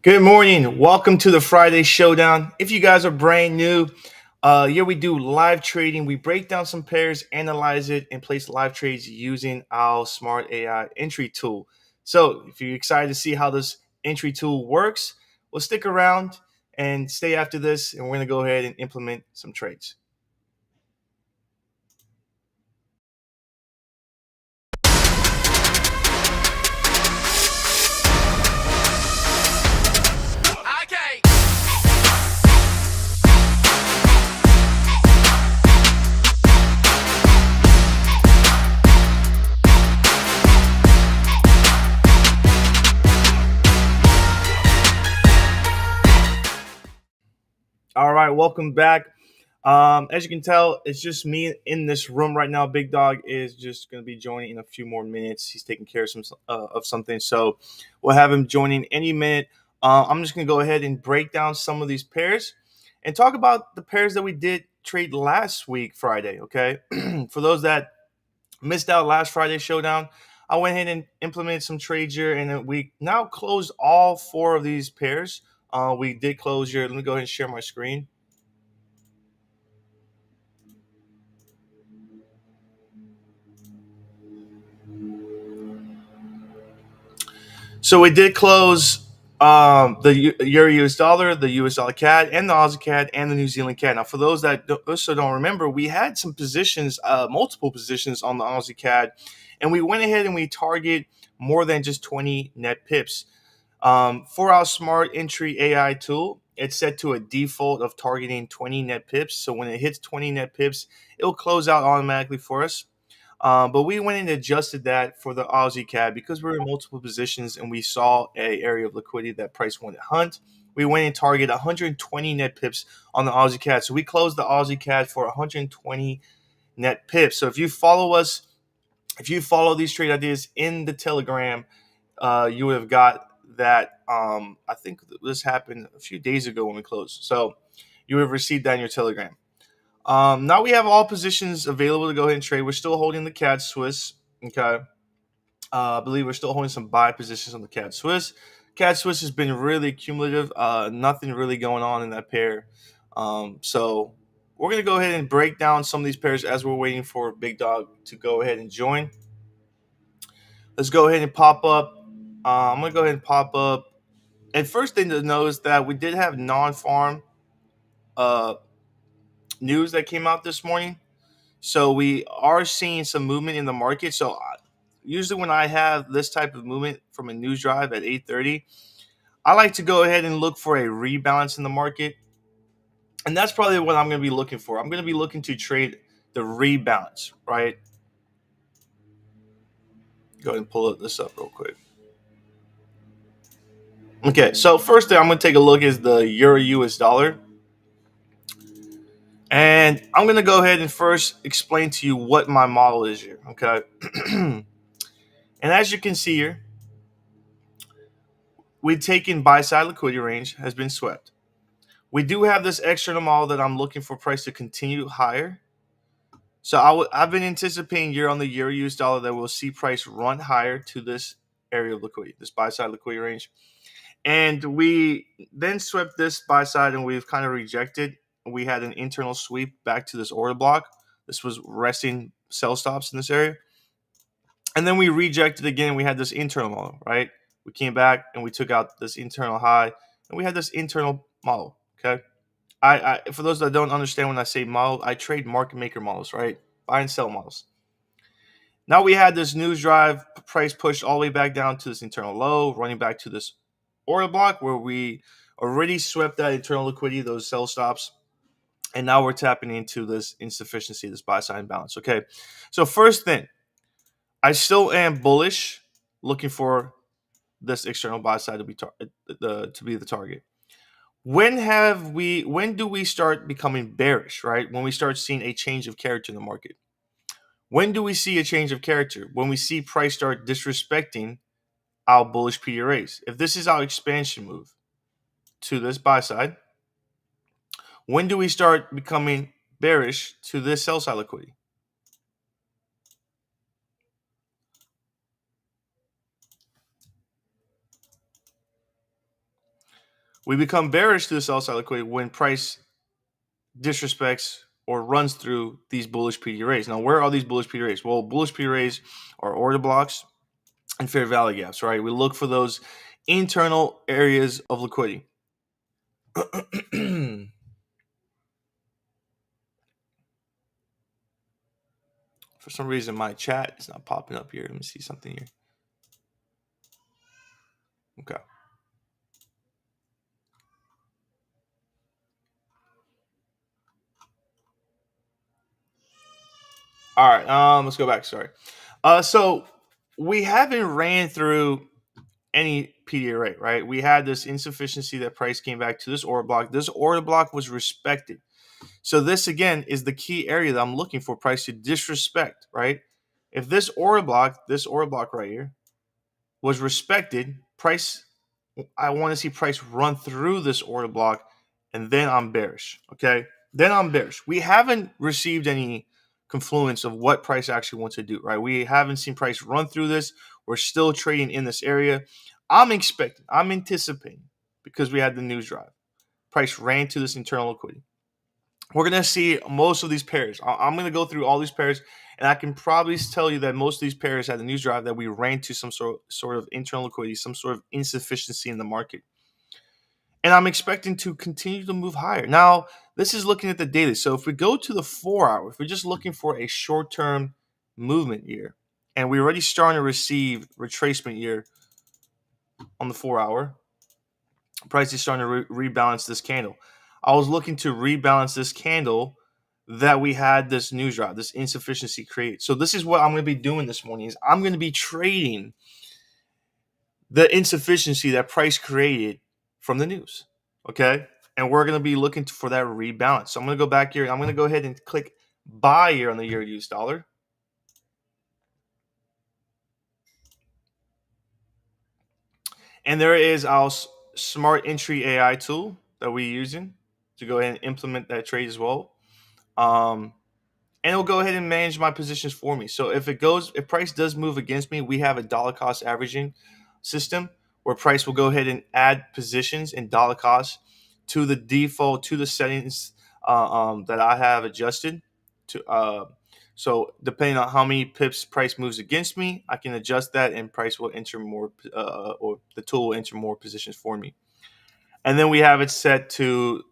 Good morning. Welcome to the Friday Showdown. If you guys are brand new, here we do live trading. We break down some pairs, analyze it, and place live trades using our smart AI entry tool. So, if you're excited to see how this entry tool works, well, stick around and stay after this, and we're going to go ahead and implement some trades. Okay. All right, welcome back. As you can tell, it's just me in this room right now. Big Dog is just going to be joining in a few more minutes. He's taking care of something, so we'll have him joining any minute. I'm just going to go ahead and break down some of these pairs and talk about the pairs that we did trade last week, Friday. Okay, for those that missed out last Friday showdown, I went ahead and implemented some trades here, and then we now closed all four of these pairs. We did close here. Let me go ahead and share my screen. So we did close the Euro US dollar, the US dollar CAD, and the Aussie CAD, and the New Zealand CAD. Now, for those that also don't remember, we had some positions, multiple positions on the Aussie CAD, and we went ahead and we target more than just 20 net pips. For our smart entry AI tool, it's set to a default of targeting 20 net pips. So when it hits 20 net pips, it'll close out automatically for us. But we went and adjusted that for the Aussie CAD because we were in multiple positions and we saw a area of liquidity that price wanted to hunt. We went and targeted 120 net pips on the Aussie CAD. So we closed the Aussie CAD for 120 net pips. So if you follow these trade ideas in the Telegram, you would have got that. I think this happened a few days ago when we closed. So you would have received that in your Telegram. Now we have all positions available to go ahead and trade. We're still holding the CAD Swiss. Okay. I believe we're still holding some buy positions on the CAD Swiss. CAD Swiss has been really cumulative. Nothing really going on in that pair. So we're going to go ahead and break down some of these pairs as we're waiting for Big Dog to go ahead and join. Let's go ahead and pop up. I'm going to go ahead and pop up. And first thing to know is that we did have non-farm uh, news that came out this morning. So we are seeing some movement in the market. So usually when I have this type of movement from a news drive at 8:30, I like to go ahead and look for a rebalance in the market. And that's probably what I'm going to be looking for. I'm going to be looking to trade the rebalance, right? Go ahead and pull this up real quick. Okay, so first thing I'm going to take a look is the Euro US dollar. And I'm going to go ahead and first explain to you what my model is here, okay? And as you can see here, we've taken buy side liquidity range has been swept. We do have this external model that I'm looking for price to continue higher. So I've been anticipating year on the Euro US dollar that we'll see price run higher to this area of liquidity, this buy side liquidity range. And we then swept this buy side and we've kind of rejected. We had an internal sweep back to this order block. This was resting sell stops in this area. And then we rejected again. We had this internal model, right? We came back and we took out this internal high and we had this internal model, okay? I for those that don't understand when I say model, I trade market maker models, right? Buy and sell models. Now we had this news drive price pushed all the way back down to this internal low, running back to this order block where we already swept that internal liquidity, those sell stops, and now we're tapping into this insufficiency, this buy side imbalance. Okay, so first thing, I still am bullish, looking for this external buy side to be to be the target. When do we start becoming bearish, right? When we start seeing a change of character in the market. When do we see a change of character? When we see price start disrespecting our bullish PRAs. If this is our expansion move to this buy side, when do we start becoming bearish to this sell side liquidity? We become bearish to the sell side liquidity when price disrespects or runs through these bullish PDRAs. Now, where are these bullish PDRAs? Well, bullish PDRAs are order blocks and fair value gaps, right? We look for those internal areas of liquidity. For some reason, my chat is not popping up here. Let me see something here. Okay. All right. Let's go back. Sorry. So we haven't ran through any PDRA, right? We had this insufficiency that price came back to this order block. This order block was respected. So this again is the key area that I'm looking for price to disrespect, right? If this order block right here was respected, price, I want to see price run through this order block, and then I'm bearish. Okay, then I'm bearish. We haven't received any confluence of what price actually wants to do, right? We haven't seen price run through this. We're still trading in this area. I'm anticipating, because we had the news drive. Price ran to this internal liquidity. We're going to see most of these pairs. I'm going to go through all these pairs, and I can probably tell you that most of these pairs had the news drive that we ran to some sort of internal liquidity, some sort of insufficiency in the market. And I'm expecting to continue to move higher. Now, this is looking at the daily. So if we go to the 4 hour, if we're just looking for a short-term movement here, and we're already starting to receive retracement here on the 4 hour, price is starting to rebalance this candle. I was looking to rebalance this candle that we had this news drop, this insufficiency create. So this is what I'm going to be doing this morning is I'm going to be trading the insufficiency that price created from the news. Okay. And we're going to be looking for that rebalance. So I'm going to go back here. I'm going to go ahead and click buy here on the euro US dollar. And there is our smart entry AI tool that we're using to go ahead and implement that trade as well. And it'll go ahead and manage my positions for me. So if price does move against me, we have a dollar cost averaging system where price will go ahead and add positions in dollar cost to the default, to the settings that I have adjusted to. So depending on how many pips price moves against me, I can adjust that, and price will enter more, or the tool will enter more positions for me. And then we have it set to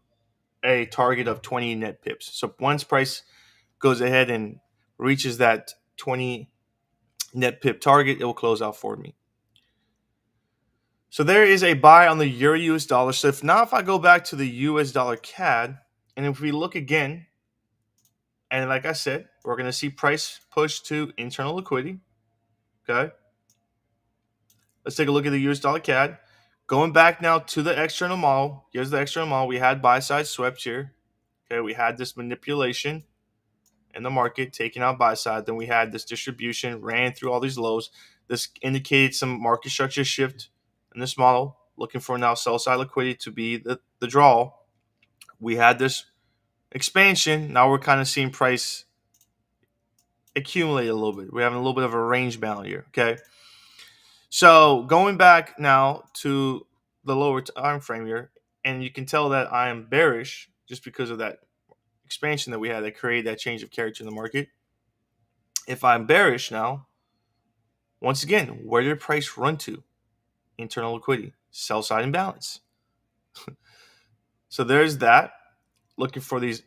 a target of 20 net pips. So once price goes ahead and reaches that 20 net pip target, it will close out for me. So there is a buy on the euro US dollar. So if I go back to the US dollar CAD, and if we look again, and like I said, we're going to see price push to internal liquidity. Okay. Let's take a look at the US dollar CAD. Going back now to the external model. Here's the external model. We had buy side swept here. Okay. We had this manipulation in the market taking out buy side. Then we had this distribution, ran through all these lows. This indicated some market structure shift in this model, looking for now sell side liquidity to be the draw. We had this expansion. Now we're kind of seeing price accumulate a little bit. We're having a little bit of a range bound here. Okay. So going back now to the lower time frame here, and you can tell that I am bearish just because of that expansion that we had that created that change of character in the market. If I'm bearish now, once again, where did price run to? Internal liquidity, sell side imbalance. So there's that. Looking for these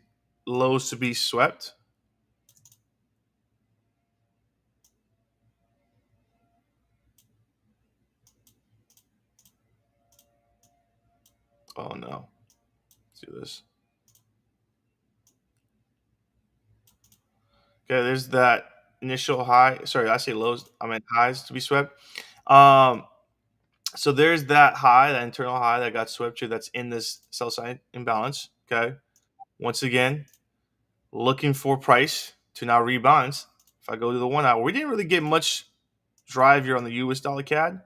lows to be swept. Oh no. Let's do this. Okay, there's that initial high. Sorry, I say lows. I meant highs to be swept. So there's that high, that internal high that got swept here that's in this sell side imbalance. Okay. Once again, looking for price to now rebalance. If I go to the 1 hour, we didn't really get much drive here on the US dollar CAD.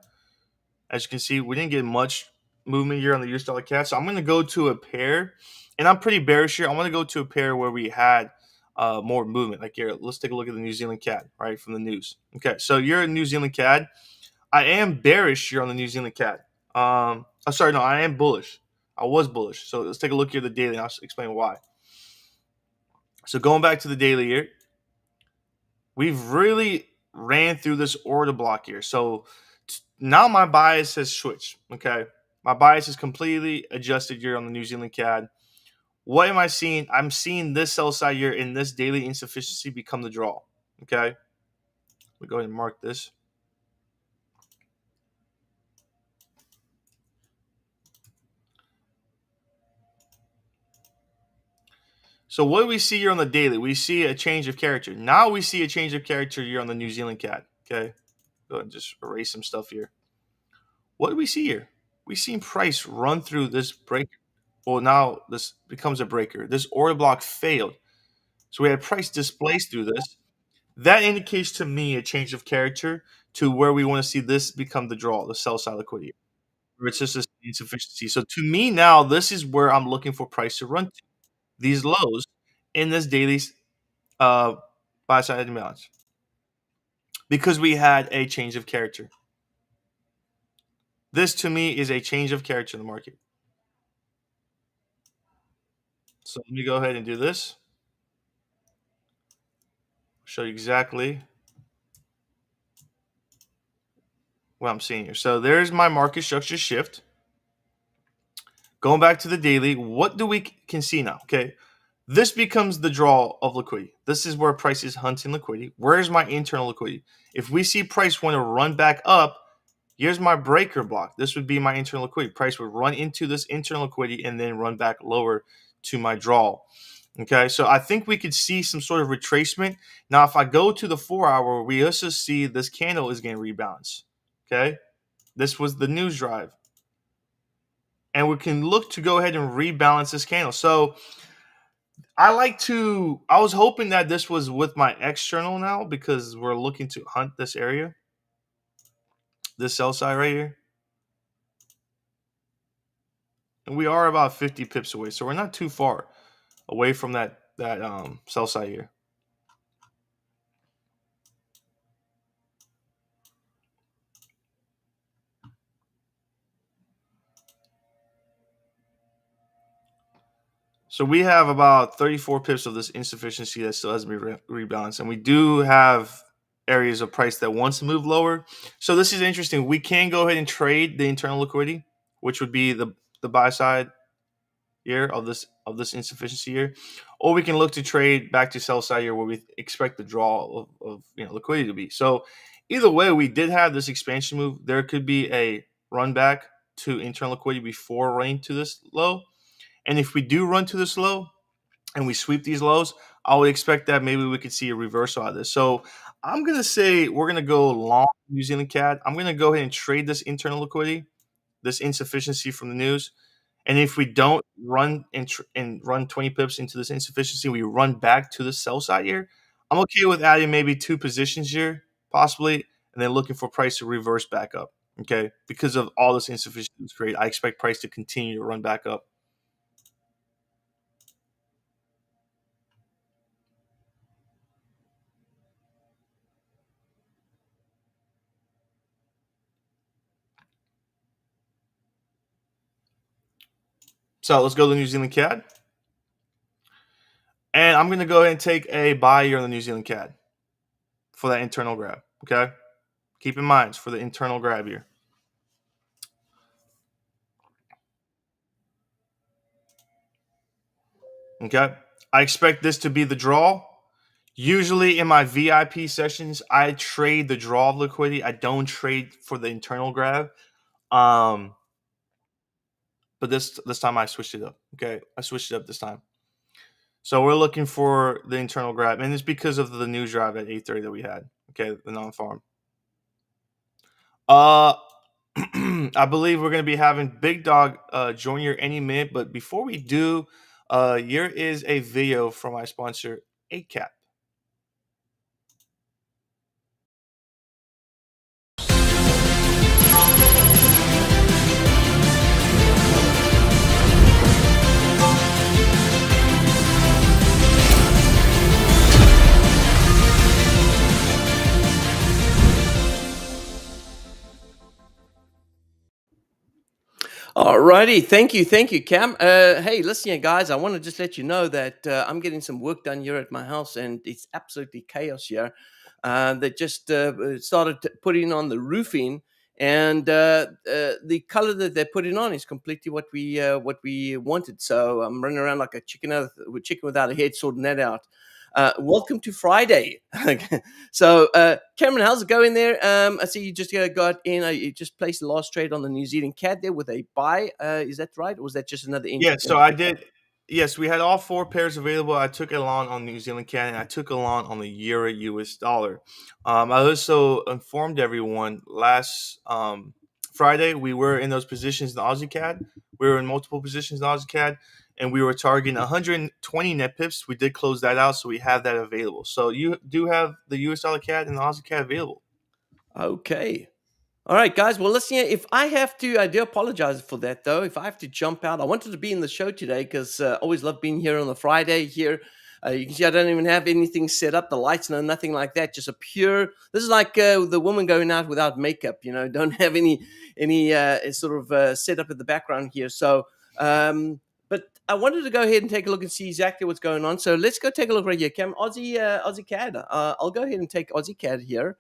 As you can see, we didn't get much movement here on the US dollar CAD. So I'm going to go to a pair, and I'm pretty bearish here. I'm going to go to a pair where we had more movement. Like here, let's take a look at the New Zealand CAD, right, from the news. Okay, so you're in New Zealand CAD. I am bearish here on the New Zealand CAD. I am bullish. I was bullish. So let's take a look here at the daily, and I'll explain why. So going back to the daily here, we've really ran through this order block here. So now my bias has switched. Okay, my bias is completely adjusted here on the New Zealand CAD. What am I seeing? I'm seeing this sell side here in this daily insufficiency become the draw. Okay, we go ahead and mark this. So what do we see here on the daily? We see a change of character. Now we see a change of character here on the New Zealand CAD. Okay, go ahead and just erase some stuff here. What do we see here? We see price run through this breaker. Well, now this becomes a breaker. This order block failed. So we had price displaced through this. That indicates to me a change of character to where we want to see this become the draw, the sell side liquidity. It's just a insufficiency. So to me now, this is where I'm looking for price to run to. These lows in this daily uh, buy side imbalance because we had a change of character. This to me is a change of character in the market. So let me go ahead and do this. Show you exactly what I'm seeing here. So there's my market structure shift. Going back to the daily, what do we can see now? Okay, this becomes the draw of liquidity. This is where price is hunting liquidity. Where's my internal liquidity? If we see price want to run back up, here's my breaker block. This would be my internal liquidity. Price would run into this internal liquidity and then run back lower to my draw. Okay, so I think we could see some sort of retracement. Now, if I go to the 4 hour, we also see this candle is getting rebalanced. Okay, this was the news drive. And we can look to go ahead and rebalance this candle. So I was hoping that this was with my external now because we're looking to hunt this area, this sell side right here. And we are about 50 pips away. So we're not too far away from that sell side here. So we have about 34 pips of this insufficiency that still has to be rebalanced. And we do have areas of price that wants to move lower. So this is interesting. We can go ahead and trade the internal liquidity, which would be the buy side here of this insufficiency here. Or we can look to trade back to sell side here where we expect the draw of liquidity to be. So either way, we did have this expansion move. There could be a run back to internal liquidity before running to this low. And if we do run to this low and we sweep these lows, I would expect that maybe we could see a reversal out of this. So I'm going to say we're going to go long New Zealand CAD. I'm going to go ahead and trade this internal liquidity, this insufficiency from the news. And if we don't run and run 20 pips into this insufficiency, we run back to the sell side here. I'm okay with adding maybe 2 positions here, possibly, and then looking for price to reverse back up. Okay, because of all this insufficiency created, I expect price to continue to run back up. So let's go to the New Zealand CAD. And I'm going to go ahead and take a buy here on the New Zealand CAD for that internal grab. Okay. Keep in mind, it's for the internal grab here. Okay. I expect this to be the draw. Usually in my VIP sessions, I trade the draw of liquidity. I don't trade for the internal grab. But this time I switched it up. Okay. I switched it up this time. So we're looking for the internal grab. And it's because of the news drive at 8:30 that we had. Okay. The non-farm. I believe we're going to be having Big Dog join here any minute. But before we do, here is a video from my sponsor, ACAP. Alrighty, thank you, Cam. Hey, listen here, guys. I want to just let you know that I'm getting some work done here at my house, and it's absolutely chaos here. They just started putting on the roofing, and the color that they're putting on is completely what we wanted. So I'm running around like a chicken without a head, sorting that out. Welcome to Friday. So, Cameron, how's it going there? I see you just got in. You just placed the last trade on the New Zealand CAD there with a buy. Is that right? Or was that just another Yeah, so I entry? did. Yes, we had all four pairs available. I took a long on New Zealand CAD and I took a long on the Euro US dollar. I also informed everyone last Friday we were in those positions in the Aussie CAD. We were in multiple positions in the Aussie CAD, and we were targeting 120 net pips. We did close that out, so we have that available. So you do have the US dollar CAD and the Aussie CAD available. Okay. All right, guys. Well, listen here. If I have to, I do apologize for that, though. If I have to jump out, I wanted to be in the show today because I always love being here on the Friday here. You can see I don't even have anything set up, the lights, no, nothing like that. Just a pure. This is like the woman going out without makeup. Don't have any sort of setup in the background here. So, but I wanted to go ahead and take a look and see exactly what's going on. So let's go take a look right here, Cam. Aussie CAD. I'll go ahead and take Aussie CAD here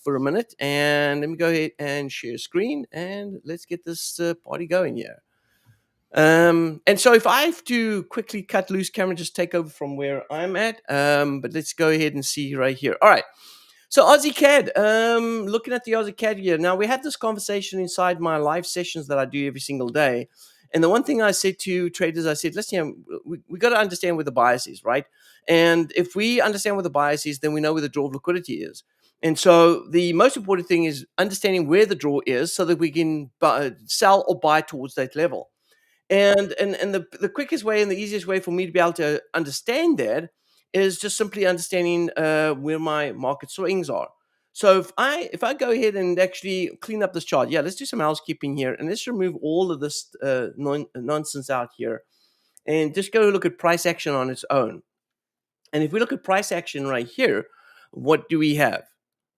for a minute, and let me go ahead and share screen, and let's get this party going here. And so if I have to quickly cut loose, Cameron, just take over from where I'm at. But let's go ahead and see right here. All right. So Aussie CAD, looking at the Aussie CAD here. Now we had this conversation inside my live sessions that I do every single day. And the one thing I said to traders, I said, listen, we got to understand where the bias is, right? And if we understand where the bias is, then we know where the draw of liquidity is. And so the most important thing is understanding where the draw is so that we can sell or buy towards that level. And the quickest way and the easiest way for me to be able to understand that is just simply understanding where my market swings are. So if I go ahead and actually clean up this chart, yeah, let's do some housekeeping here, and let's remove all of this nonsense out here, and just go look at price action on its own. And if we look at price action right here, what do we have?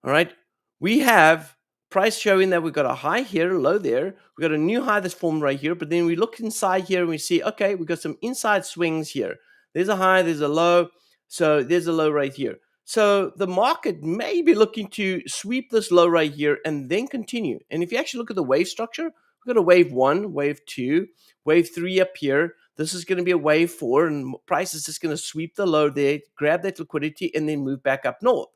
All right. We have price showing that we've got a high here, a low there. We've got a new high that's formed right here. But then we look inside here and we see, okay, we've got some inside swings here. There's a high, there's a low. So there's a low right here. So the market may be looking to sweep this low right here and then continue. And if you actually look at the wave structure, we've got a wave 1, wave 2, wave 3 up here. This is going to be a wave 4, and price is just going to sweep the low there, grab that liquidity, and then move back up north.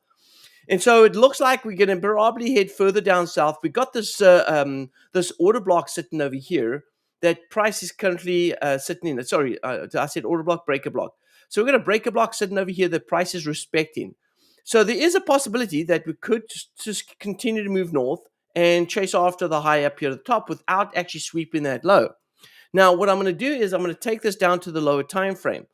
And so it looks like we're going to probably head further down south. We got this order block sitting over here that price is currently sitting in. Sorry, I said order block, breaker block. So we're going to break a block sitting over here that price is respecting. So there is a possibility that we could just continue to move north and chase after the high up here at the top without actually sweeping that low. Now, what I'm going to do is I'm going to take this down to the lower time frame.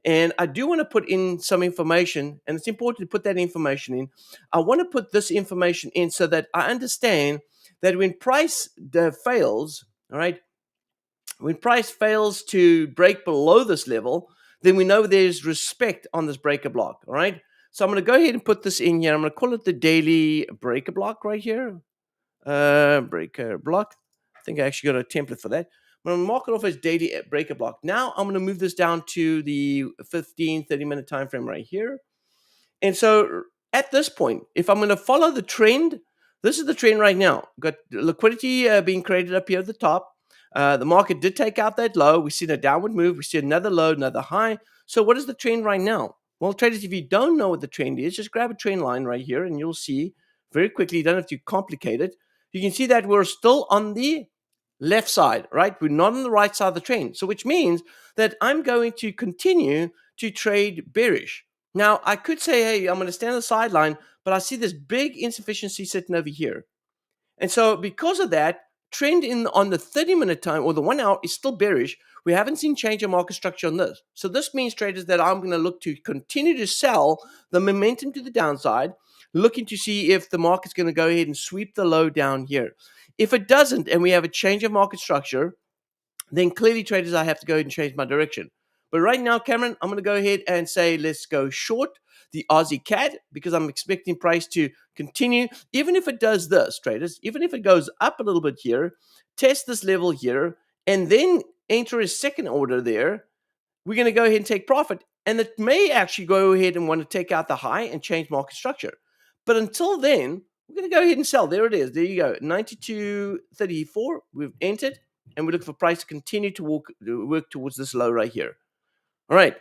And I do want to put in some information, and it's important to put that information in. I want to put this information in so that I understand that when price fails, all right, when price fails to break below this level, then we know there's respect on this breaker block, all right? So I'm going to go ahead and put this in here. I'm going to call it the daily breaker block right here. Breaker block. I think I actually got a template for that. I'm going to mark it off as daily breaker block. Now I'm going to move this down to the 15, 30-minute time frame right here. And so at this point, if I'm going to follow the trend, this is the trend right now. We've got liquidity being created up here at the top. The market did take out that low. We see a downward move. We see another low, another high. So what is the trend right now? Well, traders, if you don't know what the trend is, just grab a trend line right here and you'll see very quickly. You don't have to complicate it. You can see that we're still on the left side, right? We're not on the right side of the trend. So which means that I'm going to continue to trade bearish. Now, I could say, hey, I'm going to stand on the sideline, but I see this big insufficiency sitting over here. And so because of that, trend on the 30-minute time or the 1 hour is still bearish. We haven't seen change in market structure on this. So this means, traders, that I'm going to look to continue to sell the momentum to the downside, looking to see if the market's going to go ahead and sweep the low down here. If it doesn't, and we have a change of market structure, then clearly, traders, I have to go ahead and change my direction. But right now, Cameron, I'm going to go ahead and say let's go short the Aussie CAD because I'm expecting price to continue. Even if it does this, traders, even if it goes up a little bit here, test this level here, and then enter a second order there, we're going to go ahead and take profit. And it may actually go ahead and want to take out the high and change market structure. But until then, we're going to go ahead and sell. There it is. There you go. 92.34. We've entered, and we look for price to continue to work towards this low right here. All right.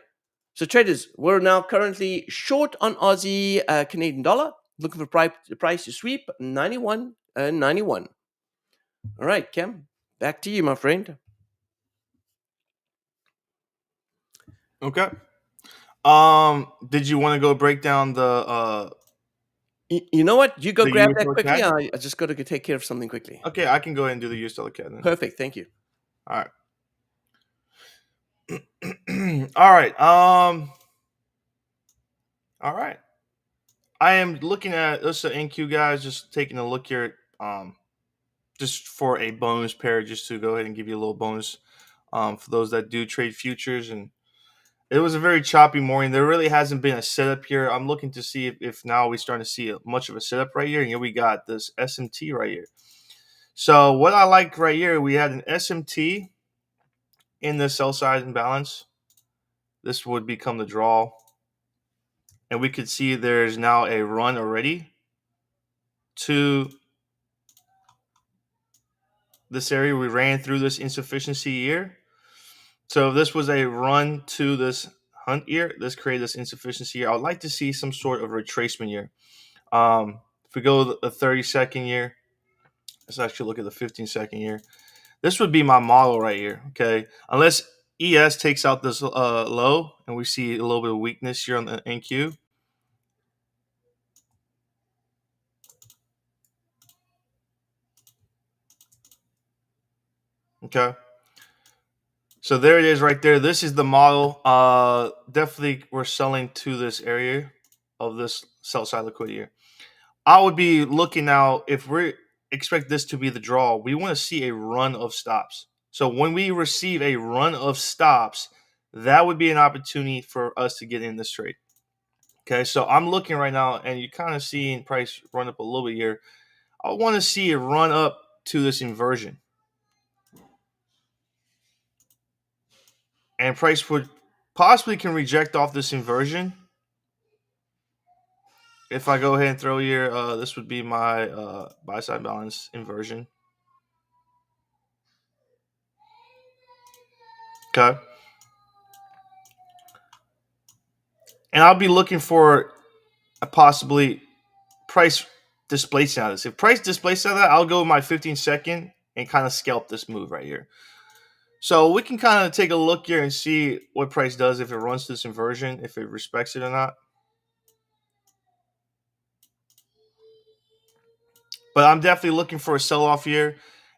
So traders, we're now currently short on Aussie Canadian dollar. Looking for price to sweep 91.91. All right, Cam, back to you, my friend. Okay. Did you want to go break down the You know what? You go the grab US that dollar quickly. CAD? I just got to take care of something quickly. Okay, I can go ahead and do the US dollar CAD then. Perfect. Thank you. All right. All right. All right. I am looking at this NQ guys, just taking a look here. Just for a bonus pair, just to go ahead and give you a little bonus. For those that do trade futures, and it was a very choppy morning. There really hasn't been a setup here. I'm looking to see if now we're starting to see much of a setup right here. And here we got this SMT right here. So what I like right here, we had an SMT in the sell side imbalance. This would become the draw. And we could see there's now a run already to this area. We ran through this insufficiency here. So if this was a run to this hunt here, this created this insufficiency here. I would like to see some sort of retracement here. If we go the 30-second year, let's actually look at the 15-second year. This would be my model right here, okay? Unless ES takes out this low and we see a little bit of weakness here on the NQ. Okay. So there it is right there. This is the model. Definitely we're selling to this area of this sell side liquidity here. I would be looking now, if we expect this to be the draw, we want to see a run of stops. So when we receive a run of stops, that would be an opportunity for us to get in this trade. Okay, so I'm looking right now, and you're kind of seeing price run up a little bit here. I want to see it run up to this inversion. And price would possibly can reject off this inversion. If I go ahead and throw here, this would be my buy side balance inversion. Okay. And I'll be looking for a possibly price displacement out of this. If price displaces out of that, I'll go with my 15-second and kind of scalp this move right here. So we can kind of take a look here and see what price does if it runs this inversion, if it respects it or not. But I'm definitely looking for a sell-off here.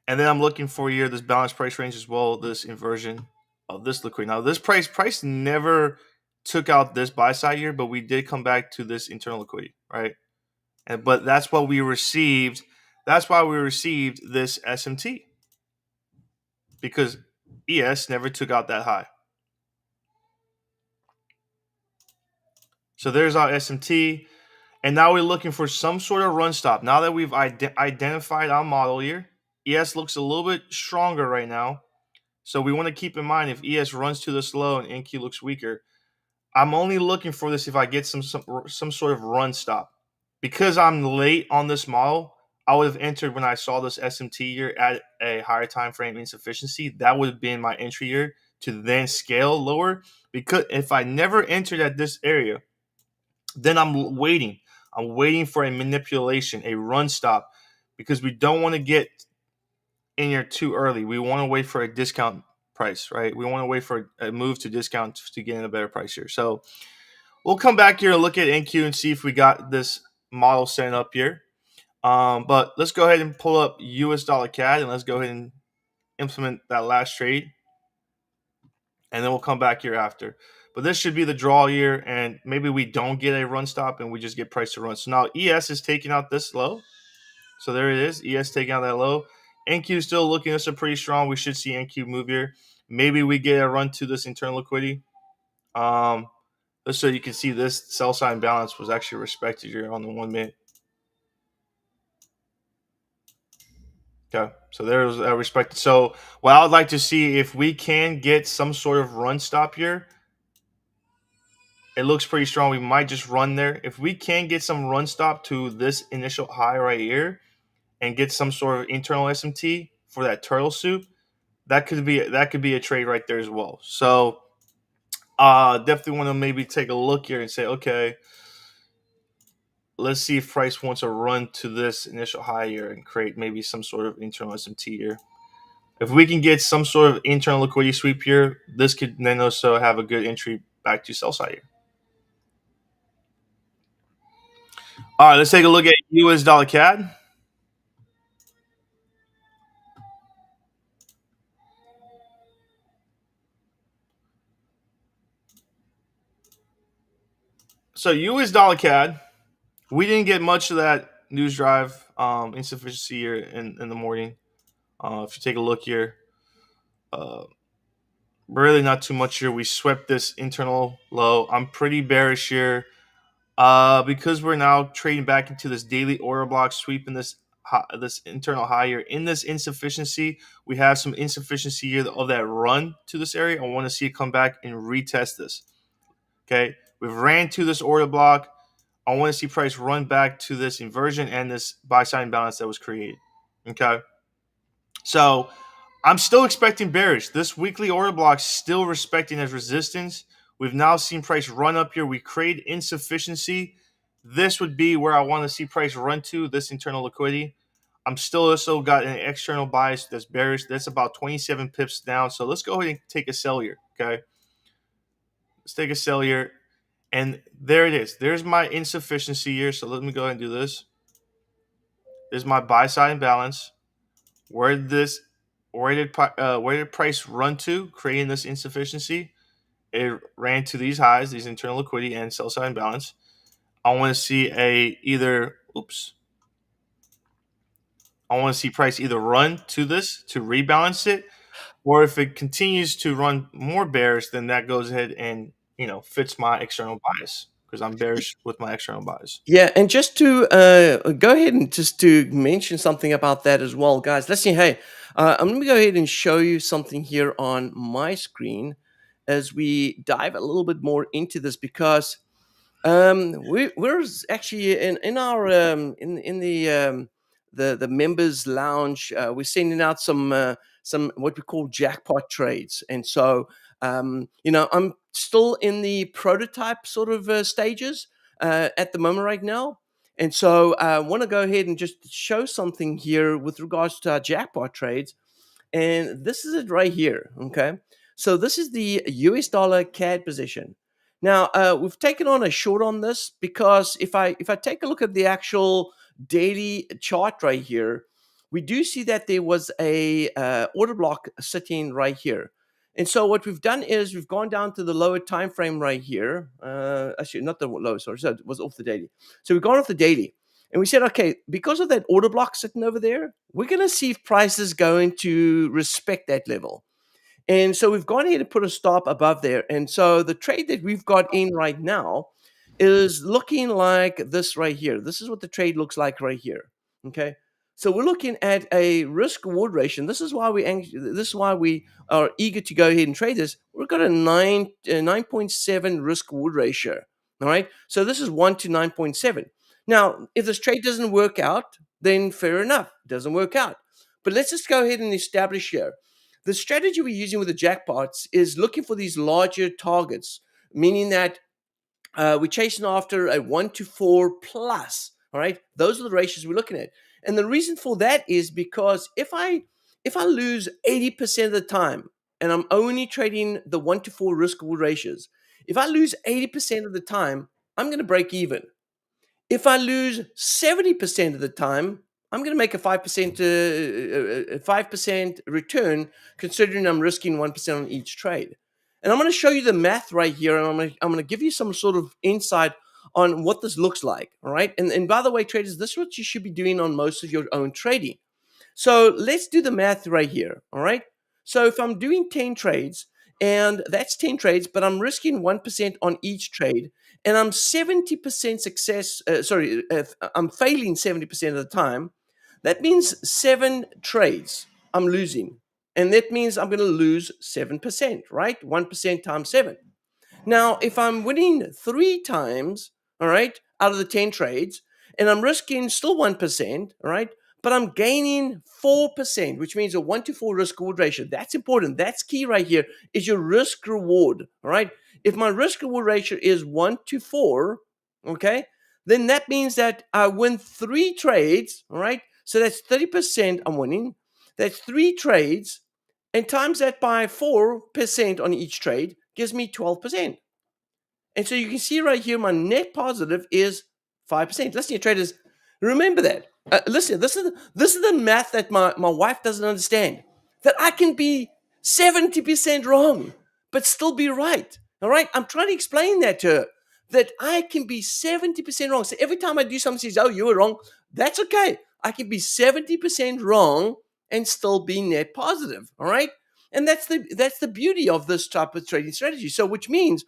And then I'm looking for here this balanced price range as well, this inversion of this liquidity. Now, this price never took out this buy side here, but we did come back to this internal liquidity, right? But that's what we received. That's why we received this SMT, because ES never took out that high. So there's our SMT. And now we're looking for some sort of run stop. Now that we've identified our model here, ES looks a little bit stronger right now. So we want to keep in mind, if ES runs to this low and NQ looks weaker, I'm only looking for this if I get some sort of run stop. Because I'm late on this model, I would have entered when I saw this SMT here at a higher time frame insufficiency. That would have been my entry here to then scale lower. Because if I never entered at this area, then I'm waiting. I'm waiting for a manipulation, a run stop, because we don't want to get in here too early. We want to wait for a discount price, right? We want to wait for a move to discount to get in a better price here. So we'll come back here and look at NQ and see if we got this model set up here. But let's go ahead and pull up US dollar CAD and let's go ahead and implement that last trade. And then we'll come back here after. But this should be the draw here, and maybe we don't get a run stop and we just get price to run. So now ES is taking out this low. So there it is. ES taking out that low. NQ is still looking at pretty strong. We should see NQ move here. Maybe we get a run to this internal liquidity. So you can see this sell side balance was actually respected here on the 1 minute. Okay, so there's respect. So what I would like to see if we can get some sort of run stop here. It looks pretty strong. We might just run there. If we can get some run stop to this initial high right here and get some sort of internal SMT for that turtle soup, that could be a trade right there as well. So definitely want to maybe take a look here and say, okay, let's see if price wants to run to this initial high here and create maybe some sort of internal SMT here. If we can get some sort of internal liquidity sweep here, this could then also have a good entry back to sell side here. All right, let's take a look at US dollar CAD. So US dollar CAD, we didn't get much of that news drive insufficiency here in the morning. If you take a look here, uh, really not too much here. We swept this internal low. I'm pretty bearish here because we're now trading back into this daily order block, sweeping this internal high here. In this insufficiency, we have some insufficiency here of that run to this area. I want to see it come back and retest this. Okay, we've ran to this order block. I want to see price run back to this inversion and this buy side imbalance that was created. Okay, so I'm still expecting bearish. This weekly order block still respecting as resistance. We've now seen price run up here. We create insufficiency. This would be where I want to see price run to, this internal liquidity. I'm still also got an external bias that's bearish. That's about 27 pips down. So let's go ahead and take a sell here. Okay. Let's take a sell here. And there it is. There's my insufficiency here. So let me go ahead and do this. There's my buy side imbalance. Where did this where did price run to, creating this insufficiency? It ran to these highs, these internal liquidity and sell side imbalance. I want to see I want to see price either run to this to rebalance it, or if it continues to run more bearish, then that goes ahead and fits my external bias because I'm bearish with my external bias. Yeah, and just to go ahead and just to mention something about that as well, guys. Let's see. Hey, I'm going to go ahead and show you something here on my screen as we dive a little bit more into this because we're actually in our in the members lounge. We're sending out some what we call jackpot trades, and so I'm still in the prototype sort of stages at the moment right now. And so I want to go ahead and just show something here with regards to our jackpot trades. And this is it right here. Okay. So this is the US dollar CAD position. Now we've taken on a short on this because if I take a look at the actual daily chart right here, we do see that there was a order block sitting right here. And so what we've done is we've gone down to the lower time frame right here. Actually, not the low, sorry, so it was off the daily. So we've gone off the daily. And we said, okay, because of that order block sitting over there, we're going to see if price is going to respect that level. And so we've gone ahead and put a stop above there. And so the trade that we've got in right now is looking like this right here. This is what the trade looks like right here. Okay. So we're looking at a risk reward ratio. This is why we are eager to go ahead and trade this. We've got a 9.7 risk reward ratio. All right. So this is 1 to 9.7. Now, if this trade doesn't work out, then fair enough. It doesn't work out. But let's just go ahead and establish here. The strategy we're using with the jackpots is looking for these larger targets, meaning that we're chasing after a 1 to 4 plus. All right, those are the ratios we're looking at, and the reason for that is because if I lose 80% of the time, and I'm only trading the 1 to 4 risk reward ratios, if I lose 80% of the time, I'm going to break even. If I lose 70% of the time, I'm going to make a 5% return, considering I'm risking 1% on each trade. And I'm going to show you the math right here, and I'm going to give you some sort of insight on what this looks like. All right. And by the way, traders, this is what you should be doing on most of your own trading. So let's do the math right here. All right. So if I'm doing 10 trades, and that's 10 trades, but I'm risking 1% on each trade, and I'm 70% success, I'm failing 70% of the time, That means 7 trades I'm losing. And that means I'm going to lose 7%, right? 1% times 7. Now, if I'm winning 3 times, all right, out of the 10 trades, and I'm risking still 1%, all right, but I'm gaining 4%, which means a 1 to 4 risk reward ratio. That's important. That's key right here is your risk reward, all right? If my risk reward ratio is 1 to 4, okay, then that means that I win 3 trades, all right? So that's 30% I'm winning. That's 3 trades, and times that by 4% on each trade gives me 12%. And so you can see right here, my net positive is 5%. Listen, traders, remember that. Listen, this is the math that my wife doesn't understand. That I can be 70% wrong, but still be right. All right? I'm trying to explain that to her. That I can be 70% wrong. So every time I do something, she says, oh, you were wrong. That's okay. I can be 70% wrong and still be net positive. All right? And that's the beauty of this type of trading strategy. So which means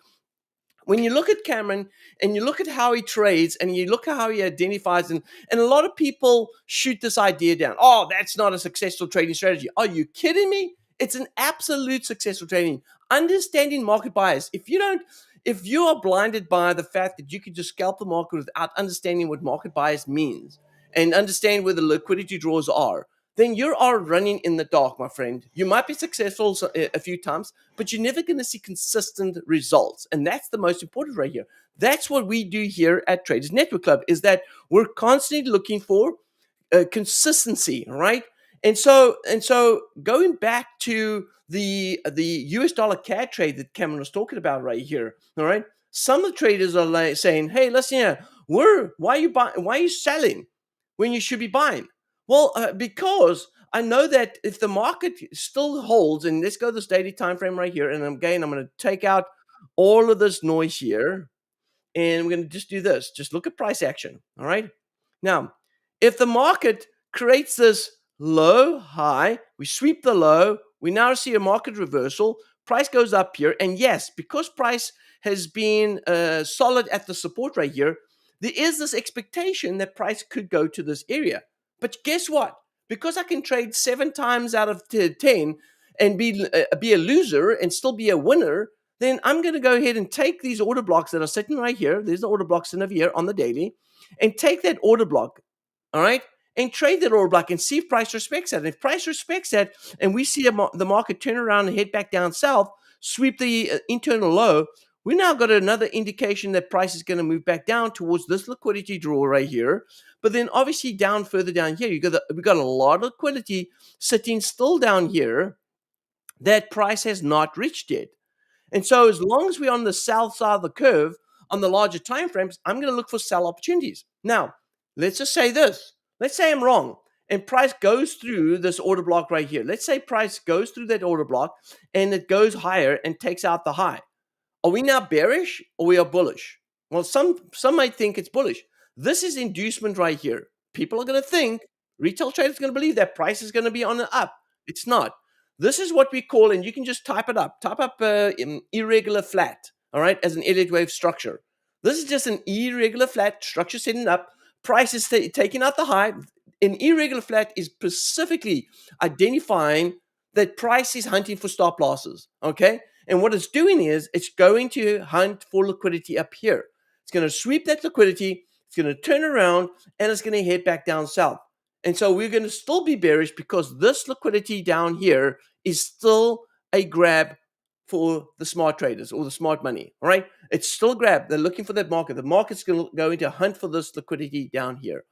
when you look at Cameron and you look at how he trades and you look at how he identifies, and a lot of people shoot this idea down. Oh, that's not a successful trading strategy. Are you kidding me? It's an absolute successful trading. Understanding market bias. If you are blinded by the fact that you can just scalp the market without understanding what market bias means and understand where the liquidity draws are, then you are running in the dark, my friend. You might be successful a few times, but you're never going to see consistent results. And that's the most important right here. That's what we do here at Traders Network Club, is that we're constantly looking for consistency, right? And so going back to the US dollar CAD trade that Cameron was talking about right here, all right? Some of the traders are like saying, "Hey, listen here, why are you buying? Why are you selling when you should be buying?" Well, because I know that if the market still holds, and let's go to this daily time frame right here, and again, I'm going to take out all of this noise here, and we're going to just do this. Just look at price action. All right. Now, if the market creates this low high, we sweep the low, we now see a market reversal. Price goes up here. And yes, because price has been solid at the support right here, there is this expectation that price could go to this area. But guess what? Because I can trade 7 times out of 10 and be a loser and still be a winner, then I'm going to go ahead and take these order blocks that are sitting right here. There's the order blocks in over here on the daily, and take that order block, all right, and trade that order block and see if price respects that. And if price respects that, and we see the market turn around and head back down south, sweep the internal low, we now got another indication that price is going to move back down towards this liquidity draw right here. But then obviously down further down here, we got a lot of liquidity sitting still down here that price has not reached yet. And so as long as we're on the south side of the curve on the larger time frames, I'm going to look for sell opportunities. Now, let's just say this. Let's say I'm wrong and price goes through this order block right here. Let's say price goes through that order block and it goes higher and takes out the high. Are we now bearish or we are bullish? Well, some might think it's bullish. This is inducement right here. People are going to think, retail traders are going to believe that price is going to be on the up. It's not. This is what we call, and you can just type it up. Type up irregular flat, all right, as an Elliott wave structure. This is just an irregular flat structure setting up. Price is taking out the high. An irregular flat is specifically identifying that price is hunting for stop losses, okay? And what it's doing is it's going to hunt for liquidity up here. It's going to sweep that liquidity. It's going to turn around and it's going to head back down south. And so we're going to still be bearish because this liquidity down here is still a grab for the smart traders or the smart money. All right. It's still a grab. They're looking for that market. The market's going to hunt for this liquidity down here.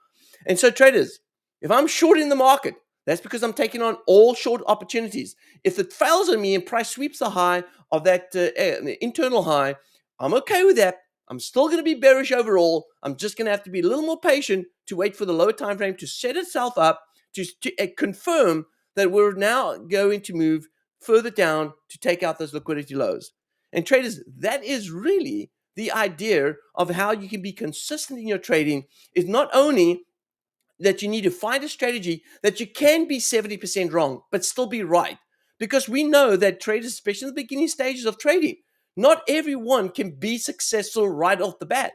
And so traders, if I'm shorting the market, that's because I'm taking on all short opportunities. If it fails on me and price sweeps the high of that internal high, I'm okay with that. I'm still going to be bearish overall. I'm just going to have to be a little more patient to wait for the lower time frame to set itself up to confirm that we're now going to move further down to take out those liquidity lows. And traders, that is really the idea of how you can be consistent in your trading, is not only that you need to find a strategy that you can be 70% wrong, but still be right. Because we know that traders, especially in the beginning stages of trading, not everyone can be successful right off the bat.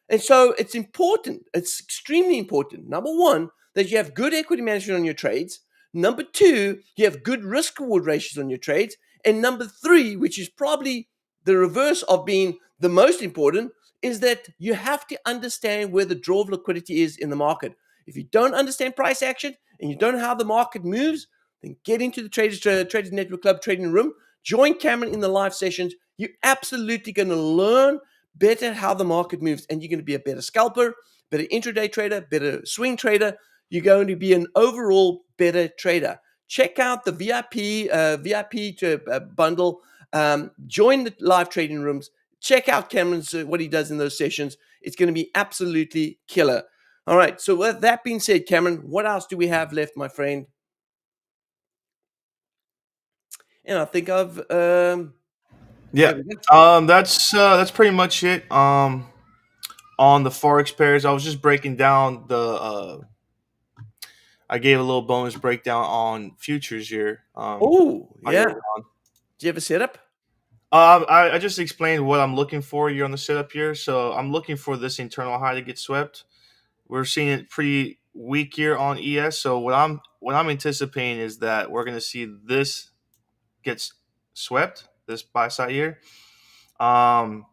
And so it's important, it's extremely important, number one, that you have good equity management on your trades. Number two, you have good risk reward ratios on your trades. And number three, which is probably the reverse of being the most important, is that you have to understand where the draw of liquidity is in the market. If you don't understand price action and you don't know how the market moves, then get into the Traders Network Club trading room. Join Cameron in the live sessions. You're absolutely going to learn better how the market moves, and you're going to be a better scalper, better intraday trader, better swing trader. You're going to be an overall better trader. Check out the VIP bundle. Join the live trading rooms. Check out Cameron's what he does in those sessions. It's going to be absolutely killer. All right. So with that being said, Cameron, what else do we have left, my friend? And I think I've Yeah. there we go. That's pretty much it. On the forex pairs, I was just breaking down the. I gave a little bonus breakdown on futures here. Oh While you yeah. were on. Do you have a setup? I just explained what I'm looking for here on the setup here. So I'm looking for this internal high to get swept. We're seeing it pretty weak here on ES. So what I'm anticipating is that we're going to see this gets swept, this buy side here. And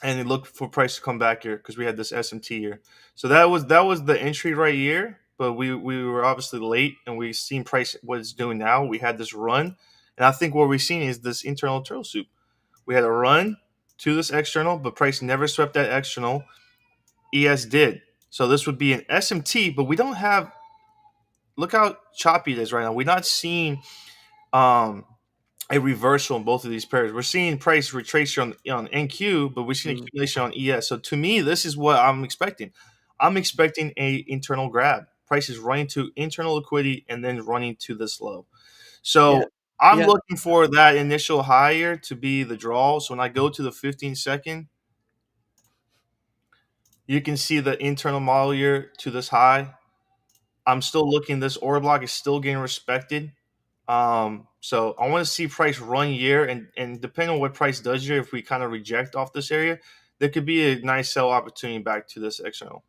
they look for price to come back here because we had this SMT here. So that was the entry right here, but we were obviously late and we seen price what it's doing now. We had this run, and I think what we've seen is this internal turtle soup. We had a run to this external, but price never swept that external. ES did. So this would be an SMT, but we don't have. Look how choppy it is right now. We're not seeing um, a reversal in both of these pairs. We're seeing price retrace on NQ, but we're seeing Mm. accumulation on ES. So to me, this is what I'm expecting. I'm expecting a internal grab. Price is running to internal liquidity and then running to this low. Yeah. So I'm Yeah. looking for that initial higher to be the draw. So when I go to the 15-second, you can see the internal model here to this high. I'm still looking. This order block is still getting respected. So I want to see price run year, and depending on what price does here, if we kind of reject off this area, there could be a nice sell opportunity back to this external.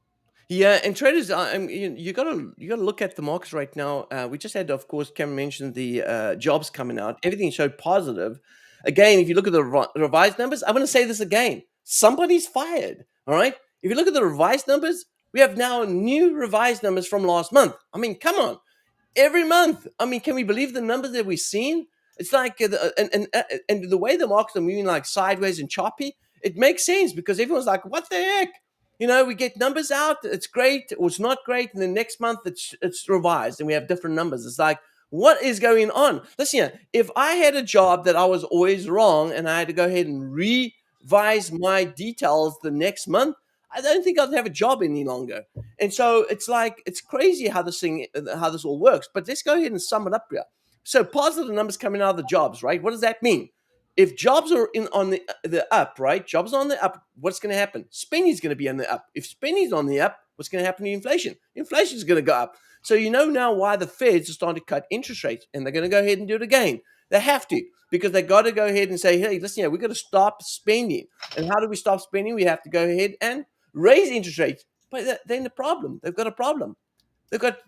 Yeah, and traders, you gotta look at the markets right now. We just had, of course, Cameron mentioned the jobs coming out. Everything showed positive. Again, if you look at the revised numbers, I'm going to say this again: somebody's fired. All right. If you look at the revised numbers, we have now new revised numbers from last month. I mean, come on, every month. I mean, can we believe the numbers that we've seen? It's like and the way the markets are moving like sideways and choppy, it makes sense because everyone's like, "What the heck?" We get numbers out. It's great or it's not great, and then next month it's revised and we have different numbers. It's like, what is going on? Listen, here, if I had a job that I was always wrong and I had to go ahead and revise my details the next month, I don't think I'd have a job any longer. And so it's like it's crazy how this all works. But let's go ahead and sum it up here. So positive numbers coming out of the jobs, right? What does that mean? If jobs are in on the up, right? Jobs are on the up. What's going to happen? Spending is going to be on the up. If spending is on the up, what's going to happen to inflation? Inflation is going to go up. So you know now why the Feds are starting to cut interest rates, and they're going to go ahead and do it again. They have to because they got to go ahead and say, "Hey, listen, we've got to stop spending." And how do we stop spending? We have to go ahead and raise interest rates. But then the problem, they've got a problem. You got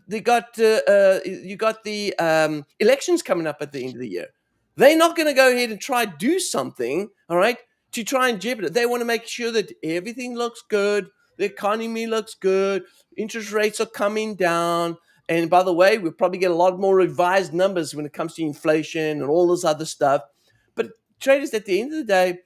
the elections coming up at the end of the year. They're not going to go ahead and try to do something, all right, to try and jeopardize. They want to make sure that everything looks good, the economy looks good, interest rates are coming down. And by the way, we'll probably get a lot more revised numbers when it comes to inflation and all this other stuff. But traders, at the end of the day,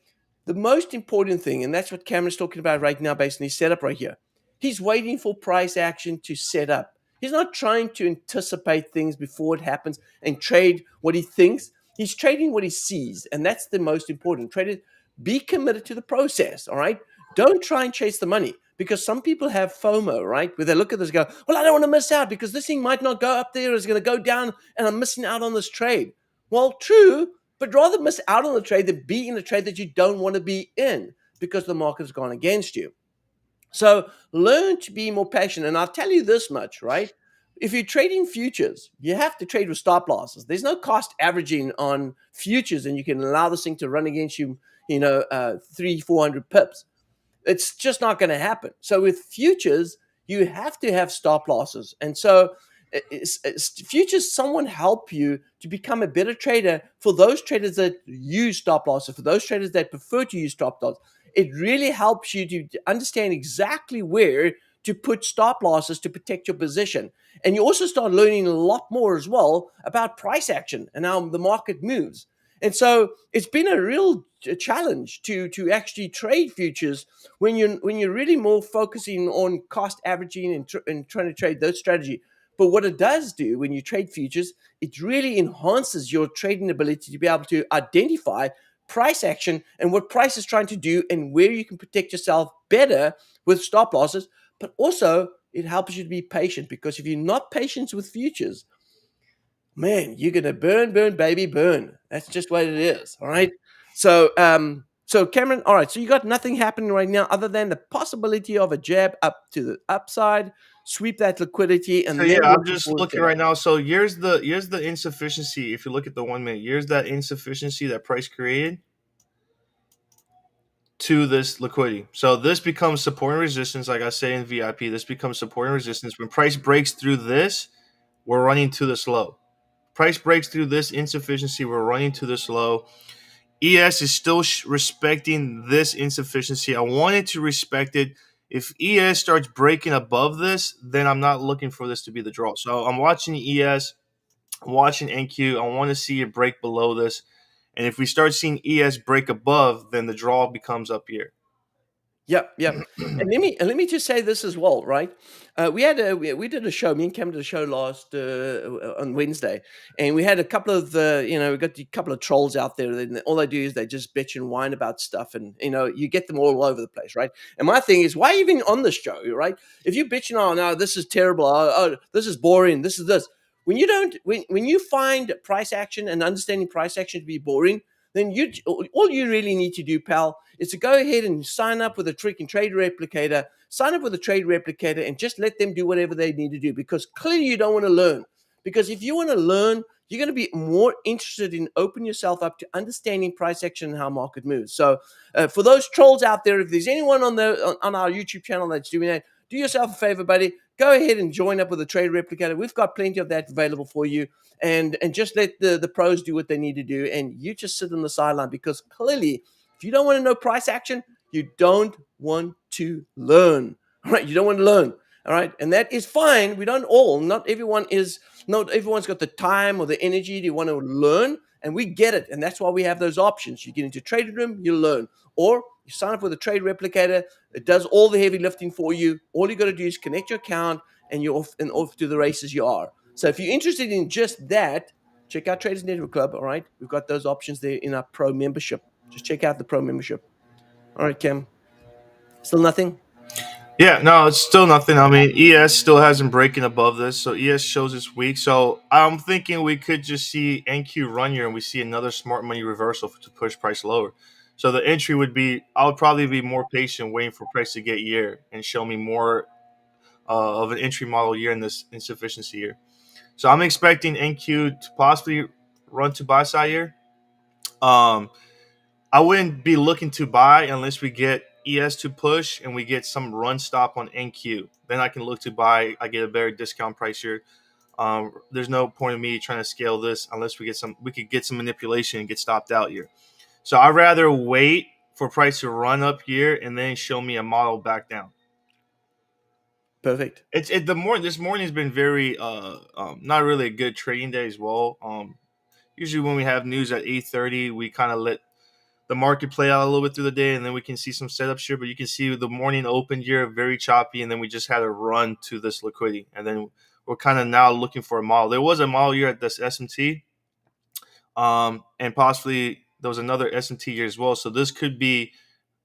the most important thing, and that's what Cameron's talking about right now based on his setup right here, he's waiting for price action to set up. He's not trying to anticipate things before it happens and trade what he thinks. He's trading what he sees, and that's the most important. Traders, be committed to the process, all right? Don't try and chase the money because some people have FOMO, right? Where they look at this and go, well, I don't want to miss out because this thing might not go up there, it's going to go down, and I'm missing out on this trade. Well, true, but rather miss out on the trade than be in a trade that you don't want to be in because the market has gone against you. So learn to be more patient. And I'll tell you this much, right? If you're trading futures, you have to trade with stop losses. There's no cost averaging on futures, and you can allow this thing to run against you, 300-400 pips. It's just not going to happen. So with futures, you have to have stop losses. And so futures someone help you to become a better trader. For those traders that use stop losses, for those traders that prefer to use stop loss, it really helps you to understand exactly where to put stop losses to protect your position. And you also start learning a lot more as well about price action and how the market moves. And so it's been a real challenge to actually trade futures when you're really more focusing on cost averaging and trying to trade those strategy. But what it does do when you trade futures, it really enhances your trading ability to be able to identify price action and what price is trying to do and where you can protect yourself better with stop losses. But also, it helps you to be patient, because if you're not patient with futures, man, you're gonna burn, baby, burn. That's just what it is. All right. So Cameron, all right. So you got nothing happening right now other than the possibility of a jab up to the upside, sweep that liquidity, So and then yeah, I'm looking just for a looking setup. right now. So here's the insufficiency. If you look at the 1 minute, here's that insufficiency that price created to this liquidity. So this becomes support and resistance, like I say in VIP. This becomes support and resistance. When price breaks through this, we're running to this low. Price breaks through this insufficiency, we're running to this low. ES is still respecting this insufficiency. I wanted to respect it. If ES starts breaking above this, then I'm not looking for this to be the draw. So I'm watching ES, I'm watching NQ. I want to see it break below this. And if we start seeing ES break above, then the draw becomes up here. Yep, yep. And let me just say this as well, right? We did a show. Me and Cam did a show last on Wednesday, and we had a couple of we got a couple of trolls out there. And all they do is they just bitch and whine about stuff, and you get them all over the place, right? And my thing is, why even on the show, right? If you're bitching, oh no, this is terrible, this is boring, this is this. When you find price action and understanding price action to be boring, then all you really need to do, pal, is to go ahead and sign up with a freaking trade replicator. Sign up with a trade replicator and just let them do whatever they need to do, because clearly you don't want to learn. Because if you want to learn, you're going to be more interested in opening yourself up to understanding price action and how market moves. So, for those trolls out there, if there's anyone on our YouTube channel that's doing that, do yourself a favor, buddy. Go ahead and join up with a trade replicator. We've got plenty of that available for you, and just let the pros do what they need to do, and you just sit on the sideline, because clearly, if you don't want to know price action, you don't want to learn. All right, you don't want to learn. All right, and that is fine. We don't all. Not everyone's got the time or the energy to want to learn, and we get it. And that's why we have those options. You get into trading room, you learn, or you sign up with a trade replicator. It does all the heavy lifting for you. All you got to do is connect your account, and you're off to the races you are. So if you're interested in just that, check out Traders Network Club. All right, we've got those options there in our pro membership. Just check out the pro membership. All right, Cam. Still nothing? Yeah, no, it's still nothing. I mean, ES still hasn't breaking above this, so ES shows it's weak. So I'm thinking we could just see NQ run here, and we see another smart money reversal to push price lower. So the entry would be, I would probably be more patient, waiting for price to get year and show me more of an entry model year in this insufficiency here. So I'm expecting NQ to possibly run to buy side here. Um, I wouldn't be looking to buy unless we get ES to push and we get some run stop on NQ. Then I can look to buy. I get a better discount price here. There's no point in me trying to scale this unless we could get some manipulation and get stopped out here. So I'd rather wait for price to run up here and then show me a model back down. Perfect. This morning has been very not really a good trading day as well. Usually when we have news at 8:30, we kind of let the market play out a little bit through the day, and then we can see some setups here. But you can see the morning opened here very choppy, and then we just had a run to this liquidity, and then we're kind of now looking for a model. There was a model here at this SMT, and possibly there was another SMT here as well. So this could be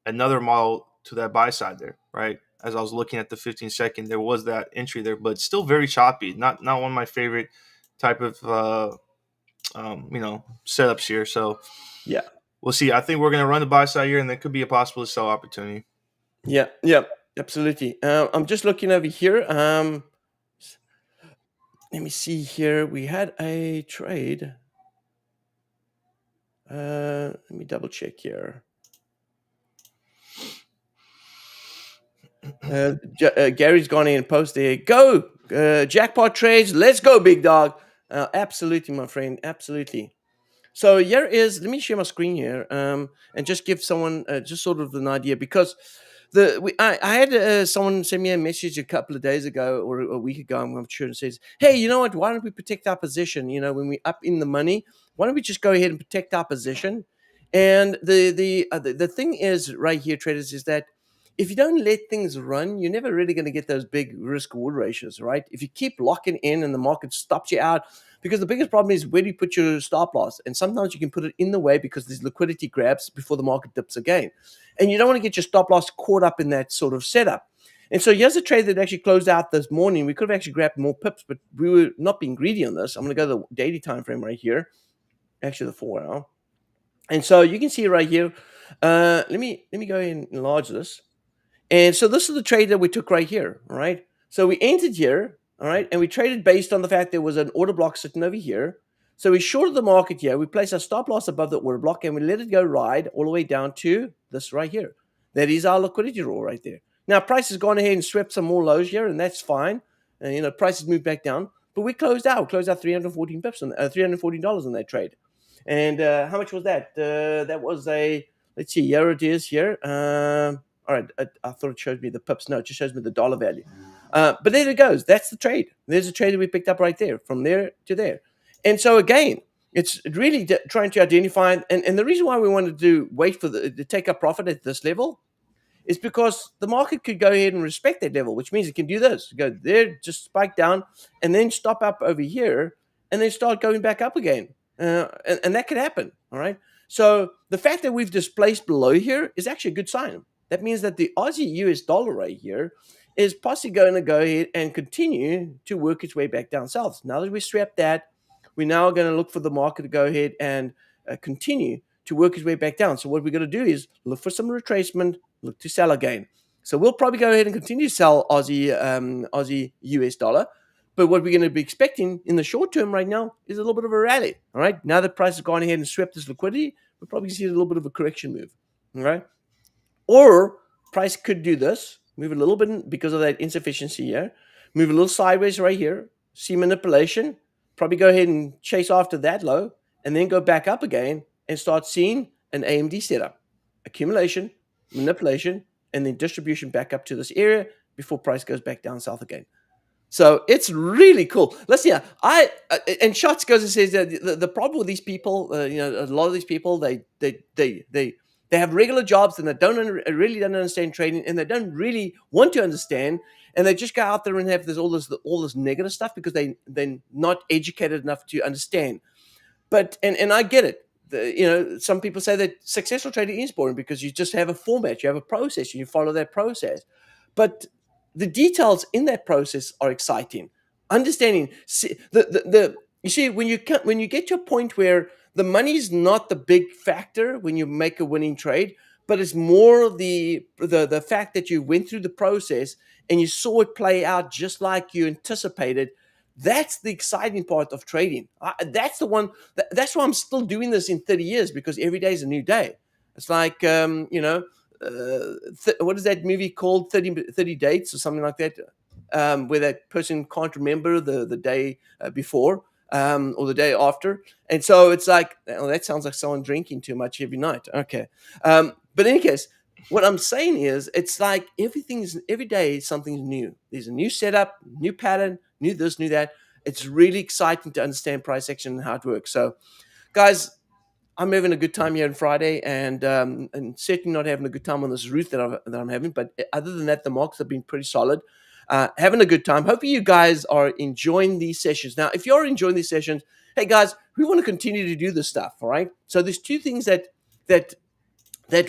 another model to that buy side there, right? As I was looking at the 15-second, there was that entry there, but still very choppy. Not one of my favorite type of setups here. So Yeah. we'll see. I think we're going to run the buy side here, and there could be a possible sell opportunity. Yeah. Yeah. Absolutely. I'm just looking over here. Let me see here. We had a trade. Let me double check here. Gary's gone in and posted there. Go, jackpot trades. Let's go, big dog. Absolutely, my friend. Absolutely. So here is, let me share my screen here, and just give someone just sort of an idea, because I had someone send me a message a couple of days ago or a week ago. I'm sure, and says, "Hey, you know what? Why don't we protect our position? You know, when we up in the money, why don't we just go ahead and protect our position?" And the thing is right here, traders, is that if you don't let things run, you're never really going to get those big risk reward ratios, right? If you keep locking in and the market stops you out, because the biggest problem is where do you put your stop loss? And sometimes you can put it in the way because there's liquidity grabs before the market dips again. And you don't want to get your stop loss caught up in that sort of setup. And so here's a trade that actually closed out this morning. We could have actually grabbed more pips, but we were not being greedy on this. I'm going to go to the daily time frame right here, actually the 4 hour. And so you can see right here. Let me go ahead and enlarge this. And so this is the trade that we took right here, all right? So we entered here, all right, and we traded based on the fact there was an order block sitting over here. So we shorted the market here. We placed our stop loss above the order block and we let it go ride all the way down to this right here. That is our liquidity draw right there. Now, price has gone ahead and swept some more lows here, and that's fine. And, price has moved back down. But we closed out. We closed out 314 pips on $314 on that trade. And how much was that? That was let's see, here it is here. All right, I thought it showed me the pips. No, it just shows me the dollar value. But there it goes. That's the trade. There's a trade that we picked up right there, from there to there. And so again, it's really trying to identify. And the reason why we wanted to wait for to take a profit at this level is because the market could go ahead and respect that level, which means it can do this: go there, just spike down, and then stop up over here, and then start going back up again. And that could happen. All right. So the fact that we've displaced below here is actually a good sign. That means that the Aussie US dollar right here is possibly going to go ahead and continue to work its way back down south. Now that we've swept that, we're now going to look for the market to go ahead and continue to work its way back down. So what we're going to do is look for some retracement, look to sell again. So we'll probably go ahead and continue to sell Aussie US dollar. But what we're going to be expecting in the short term right now is a little bit of a rally. All right. Now that price has gone ahead and swept this liquidity, we're probably see a little bit of a correction move. All right. Or price could do this, move a little bit because of that insufficiency here, move a little sideways right here, see manipulation, probably go ahead and chase after that low, and then go back up again and start seeing an AMD setup. Accumulation, manipulation, and then distribution back up to this area before price goes back down south again. So it's really cool. Listen, yeah, and Shots goes and says that the problem with these people, a lot of these people, they have regular jobs and they really don't understand trading, and they don't really want to understand, and they just go out there and have all this negative stuff because they're not educated enough to understand. But and I get it. Some people say that successful trading is boring because you just have a format, you have a process, and you follow that process. But the details in that process are exciting. Understanding you see when you get to a point where the money is not the big factor when you make a winning trade, but it's more the fact that you went through the process and you saw it play out just like you anticipated. That's the exciting part of trading. That's the one. That's why I'm still doing this in 30 years, because every day is a new day. It's like what is that movie called? 30 Dates or something like that, where that person can't remember the day before or the day after. And so it's like, oh, that sounds like someone drinking too much every night. Okay. But in any case, what I'm saying is, it's like every day something's new. There's a new setup, new pattern, new this, new that. It's really exciting to understand price action and how it works. So, guys, I'm having a good time here on Friday, and certainly not having a good time on this route that I'm having. But other than that, the markets have been pretty solid. Having a good time. Hopefully, you guys are enjoying these sessions. Now, if you're enjoying these sessions, hey guys, we want to continue to do this stuff. All right. So there's two things that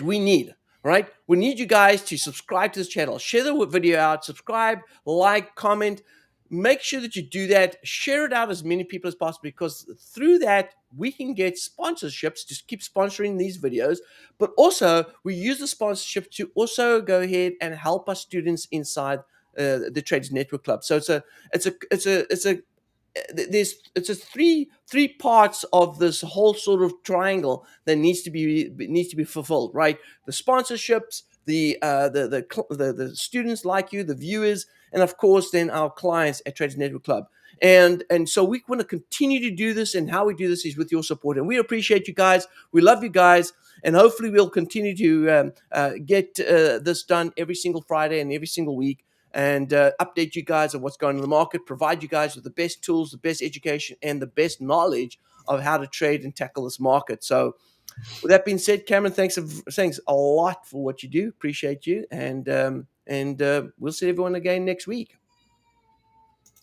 we need. Right? We need you guys to subscribe to this channel, share the video out, subscribe, like, comment. Make sure that you do that. Share it out as many people as possible, because through that we can get sponsorships to keep sponsoring these videos. But also we use the sponsorship to also go ahead and help our students inside the Traders Network Club. So it's a three parts of this whole sort of triangle that needs to be fulfilled, right? The sponsorships, the students like you, the viewers, and of course then our clients at Traders Network Club. And so we want to continue to do this, and how we do this is with your support. And we appreciate you guys. We love you guys, and hopefully we'll continue to get this done every single Friday and every single week, and update you guys on what's going on in the market, provide you guys with the best tools, the best education, and the best knowledge of how to trade and tackle this market. So with that being said, Cameron, thanks a lot for what you do. Appreciate you, and we'll see everyone again next week.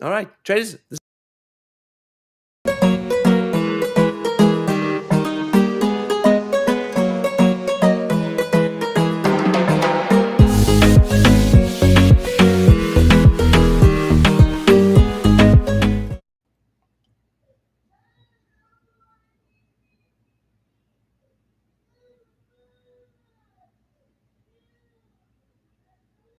All right, traders.